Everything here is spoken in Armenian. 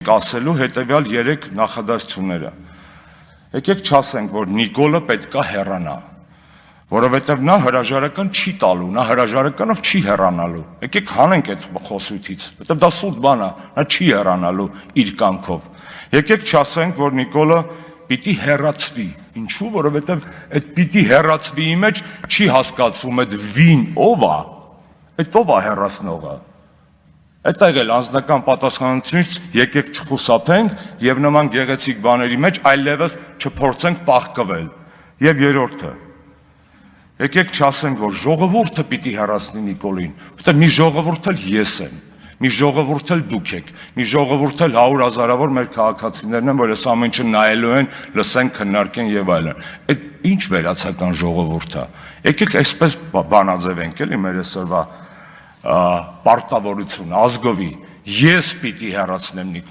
Ասելու հետևյալ 3 նախադասությունները։ Եկեք չասենք, որ Նիկոլը պետքա հեռանա, որովհետև նա հրաժարական չի տալու, նա հրաժարականով չի հեռանալու։ Եկեք հանենք այդ խոսույթից, որովհետև դա սուտ բան է, նա չի հեռանալու իր կամքով։ Եկեք չասենք, որ Նիկոլը պիտի հեռացվի։ Ինչու՞, որովհետև այդ պիտի հեռացվի մեջ չի հասկացվում այդ վին ով է, այդ ով է հեռացնողը։ Այդ եղել անձնական պատասխանատվությունից եկեք չխուսափենք եւ նման գեղեցիկ բաների մեջ այլևս չփորձենք պահկվել։ Եվ երրորդը, եկեք չասենք, որ ժողովուրդը պիտի հեռացնի Նիկոլին, որտեղ մի ժողովուրդ էլ ես եմ, մի ժողովուրդ էլ դուք եք, մի ժողովուրդ էլ 100,000-ավոր մեր քաղաքացիներն են, որ այս ամեն ինչը նայելու են, լսեն, քննարկեն եւ այլն։ Այդ ինչ վերացական ժողովուրդ է։ Եկեք այսպես բանաձևենք էլի մեր այսօրվա պարտավորություն ազգովի, ես պիտի հեռացնեմ Նիկոլին։